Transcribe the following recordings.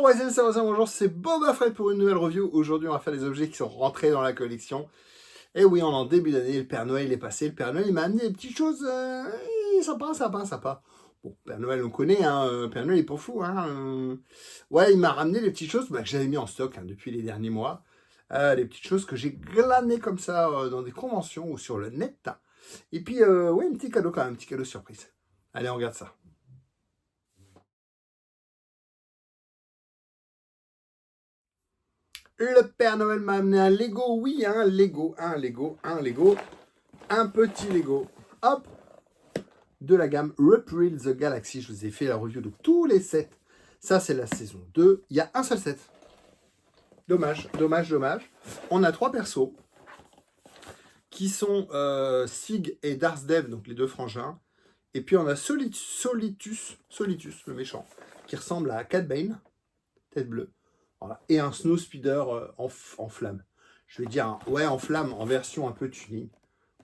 Star Wars bonjour, c'est Boba Fett pour une nouvelle review. Aujourd'hui, on va faire des objets qui sont rentrés dans la collection. Et oui, on est en début d'année, le Père Noël est passé. Le Père Noël, il m'a amené des petites choses sympa. Bon, Père Noël, on connaît, hein, Père Noël, il est pas fou. Hein, Ouais, il m'a ramené des petites choses que j'avais mis en stock depuis les derniers mois. Les petites choses que j'ai glanées comme ça dans des conventions ou sur le net. Et puis, ouais, un petit cadeau quand même, un petit cadeau surprise. Allez, on regarde ça. Le Père Noël m'a amené un Lego, oui, un Lego, un petit Lego, hop, de la gamme Repril The Galaxy. Je vous ai fait la review de tous les sets. Ça, c'est la saison 2. Il y a un seul set. Dommage. On a 3 persos qui sont Sig et Darsdev, donc les deux frangins. Et puis on a Solitus, le méchant, qui ressemble à Cad Bane, tête bleue. Voilà. Et un Snow Speeder en flamme. Je vais dire, ouais, en flamme, en version un peu tuning.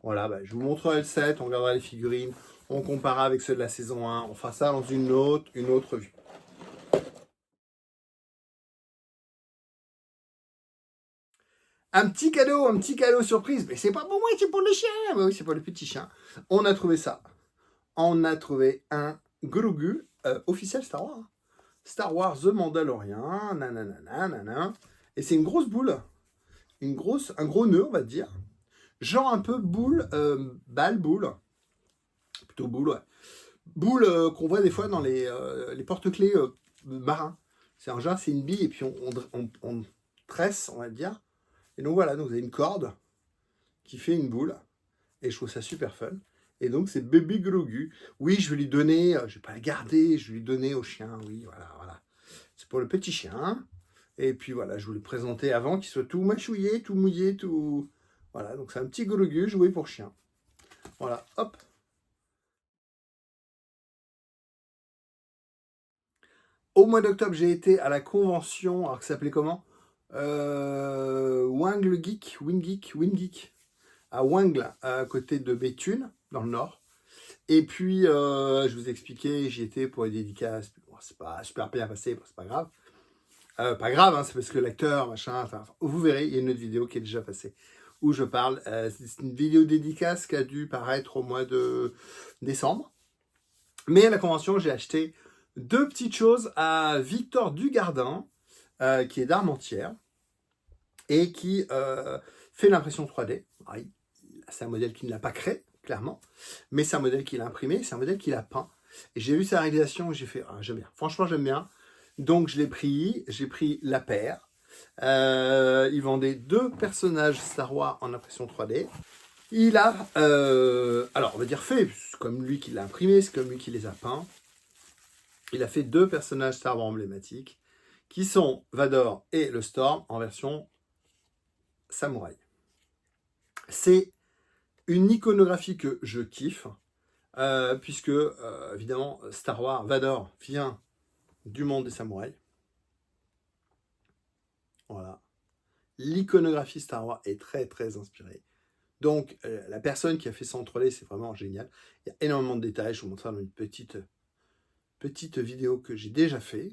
Voilà, je vous montrerai le set, on regardera les figurines, on comparera avec ceux de la saison 1, on fera ça dans une autre vue. Un petit cadeau surprise, mais c'est pas pour moi, c'est pour le chien. Bah oui, c'est pour le petit chien. On a trouvé ça. On a trouvé un Grogu officiel Star Wars. Star Wars The Mandalorian, nanana. Et c'est une grosse boule, un gros nœud, on va dire. Genre un peu boule, boule. Plutôt boule, ouais. Boule qu'on voit des fois dans les porte-clés marins. C'est un genre, c'est une bille et puis on tresse, on va dire. Et donc voilà, donc vous avez une corde qui fait une boule. Et je trouve ça super fun. Et donc c'est bébé Grogu. Oui, je vais lui donner, je vais pas la garder, je vais lui donner au chien. Oui, voilà. C'est pour le petit chien. Et puis voilà, je voulais le présenter avant qu'il soit tout mâchouillé, tout mouillé, tout... Voilà, donc c'est un petit Grogu joué pour chien. Voilà, hop. Au mois d'octobre, j'ai été à la convention, alors que ça s'appelait comment Wingle Geek, Wingeek, à Wingle, à côté de Béthune, dans le nord. Et puis, je vous ai expliqué, j'y étais pour les dédicaces. Bon, c'est pas super bien passé, bon, c'est pas grave. Pas grave, hein, c'est parce que l'acteur, machin, enfin, vous verrez, il y a une autre vidéo qui est déjà passée, où je parle. C'est une vidéo dédicace qui a dû paraître au mois de décembre. Mais à la convention, j'ai acheté 2 petites choses à Victor Dugardin, qui est d'Armentières, et qui fait l'impression 3D. C'est un modèle qu'il n'a pas créé, clairement, mais c'est un modèle qu'il a imprimé, c'est un modèle qu'il a peint. Et j'ai vu sa réalisation et j'ai fait, j'aime bien. Franchement, j'aime bien. Donc, j'ai pris la paire. Il vendait 2 personnages Star Wars en impression 3D. Il a, alors on va dire fait, c'est comme lui qui l'a imprimé, c'est comme lui qui les a peints. Il a fait 2 personnages Star Wars emblématiques, qui sont Vador et le Storm en version samouraï. C'est une iconographie que je kiffe, puisque, évidemment, Star Wars, Vador vient du monde des samouraïs. Voilà. L'iconographie Star Wars est très inspirée. Donc, la personne qui a fait ça en 3D, c'est vraiment génial. Il y a énormément de détails. Je vous montre ça dans une petite vidéo que j'ai déjà fait.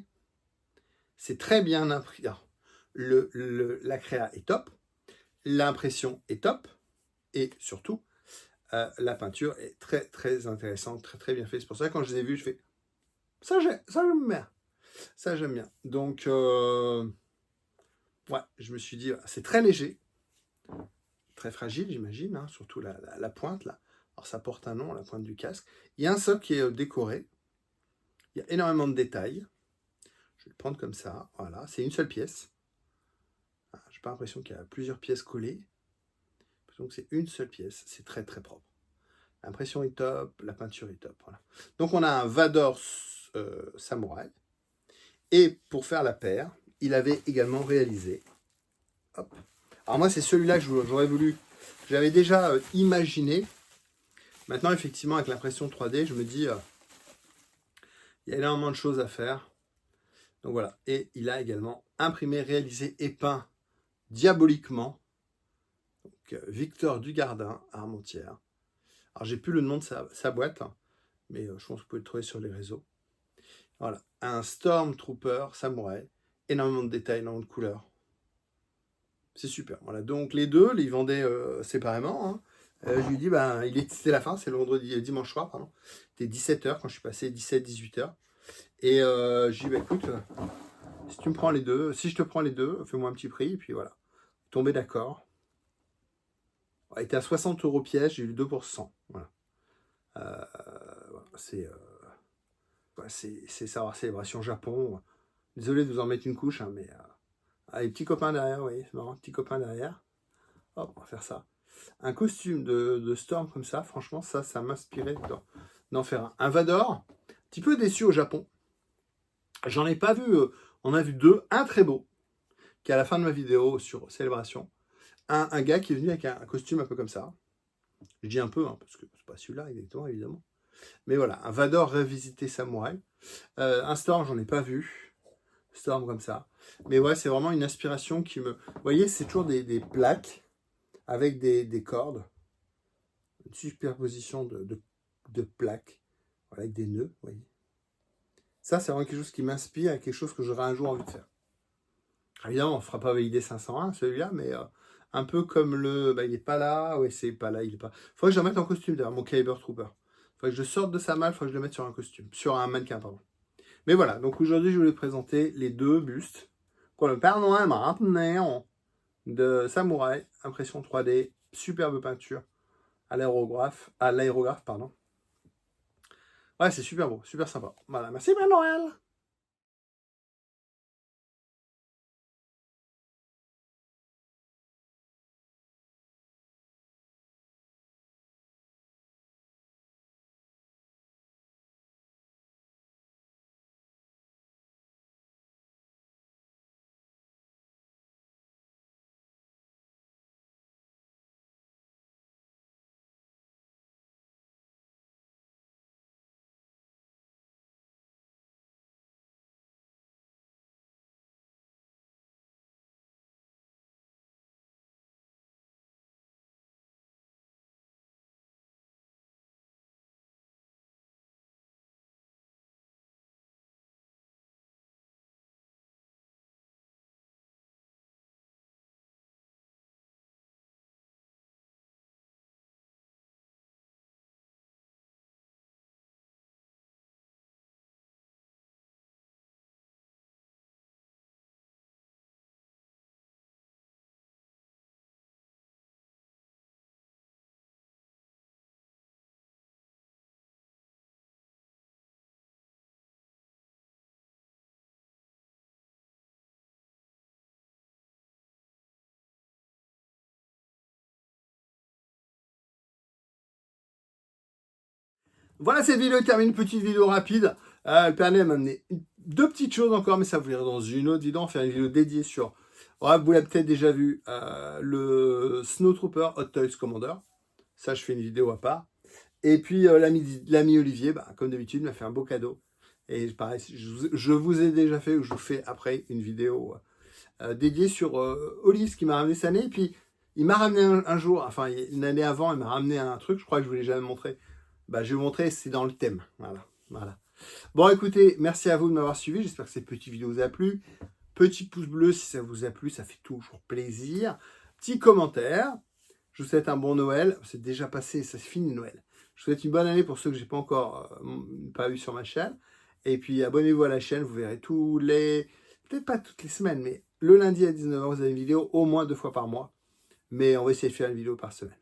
C'est très bien imprimé. La créa est top. L'impression est top. Et surtout, la peinture est très intéressante, très bien faite. C'est pour ça que quand je les ai vus, je fais ça j'aime bien. Ça, j'aime bien. Donc, ouais, je me suis dit, c'est très léger, très fragile, j'imagine, hein, surtout la pointe, là. Alors, ça porte un nom, la pointe du casque. Il y a un socle qui est décoré. Il y a énormément de détails. Je vais le prendre comme ça. Voilà, c'est une seule pièce. J'ai pas l'impression qu'il y a plusieurs pièces collées. Donc, c'est une seule pièce. C'est très propre. L'impression est top, la peinture est top. Voilà. Donc, on a un Vador samouraï. Et pour faire la paire, il avait également réalisé. Hop. Alors moi, c'est celui-là que j'aurais voulu. J'avais déjà imaginé. Maintenant, effectivement, avec l'impression 3D, je me dis, il y a énormément de choses à faire. Donc voilà. Et il a également imprimé, réalisé et peint diaboliquement. Donc, Victor Dugardin, à Armentières. Alors, j'ai plus le nom de sa boîte, hein, mais je pense que vous pouvez le trouver sur les réseaux. Voilà. Un Stormtrooper samouraï. énormément de détails, énormément de couleurs. C'est super. Voilà, donc les deux, ils vendaient séparément. Hein. Je lui ai dit, ben, c'était la fin, c'est le vendredi, dimanche soir, pardon. C'était 17h quand je suis passé, 17-18h. Et je lui ai dit, bah, écoute, si tu me prends les deux, si je te prends les deux, fais-moi un petit prix, et puis voilà. Tombé d'accord. Il était à 60 € pièce, j'ai eu le 2%. Voilà. Voilà, c'est savoir célébration Japon. Désolé de vous en mettre une couche, hein, mais les petits copains derrière, vous voyez, c'est marrant, petits copains derrière. Hop, on va faire ça. Un costume de Storm comme ça, franchement, ça m'inspirait d'en faire un. Un Vador, un petit peu déçu au Japon. J'en ai pas vu, on a vu deux. Un très beau, qui est à la fin de ma vidéo sur Célébration. Un gars qui est venu avec un costume un peu comme ça. Je dis un peu, hein, parce que c'est pas celui-là exactement, évidemment. Mais voilà, un Vador revisité samouraï. Un Storm, j'en ai pas vu. Storm comme ça. Mais ouais, c'est vraiment une inspiration qui me... Vous voyez, c'est toujours des plaques avec des cordes. Une superposition de plaques. Voilà, avec des nœuds, vous voyez. Ça, c'est vraiment quelque chose qui m'inspire et quelque chose que j'aurais un jour envie de faire. Évidemment, on ne fera pas valider 501, celui-là, mais un peu comme le... Bah, il n'est pas là. Oui, c'est pas là, il est pas... Faudrait que je le mette en costume, d'ailleurs, mon Kyber Trooper. Faudrait que je sorte de sa malle, faudrait que je le mette sur un costume. Sur un mannequin, pardon. Mais voilà, donc aujourd'hui, je voulais présenter les deux bustes. Quoi, le Père Noël m'a ramené de samouraï, impression 3D, superbe peinture à l'aérographe, pardon. Ouais, c'est super beau, super sympa. Voilà, merci Père Noël. Voilà, cette vidéo termine, une petite vidéo rapide. Le Père Noël m'a amené deux petites choses encore, mais ça vous verrez dans une autre vidéo. On va faire une vidéo dédiée sur, vous l'avez peut-être déjà vu, le Snow Trooper Hot Toys Commander. Ça, je fais une vidéo à part. Et puis l'ami Olivier, comme d'habitude, m'a fait un beau cadeau. Et pareil, je vous ai déjà fait, ou je vous fais après une vidéo dédiée sur Olive, ce qui m'a ramené cette année. Et puis, il m'a ramené un jour, enfin une année avant, il m'a ramené un truc, je crois que je ne vous l'ai jamais montré. Je vais vous montrer, c'est dans le thème. Voilà. Bon, écoutez, merci à vous de m'avoir suivi. J'espère que cette petite vidéo vous a plu. Petit pouce bleu si ça vous a plu, ça fait toujours plaisir. Petit commentaire. Je vous souhaite un bon Noël. C'est déjà passé, ça se finit Noël. Je vous souhaite une bonne année pour ceux que j'ai pas encore pas eu sur ma chaîne. Et puis abonnez-vous à la chaîne, vous verrez tous les... Peut-être pas toutes les semaines, mais le lundi à 19h, vous avez une vidéo au moins 2 fois par mois. Mais on va essayer de faire une vidéo par semaine.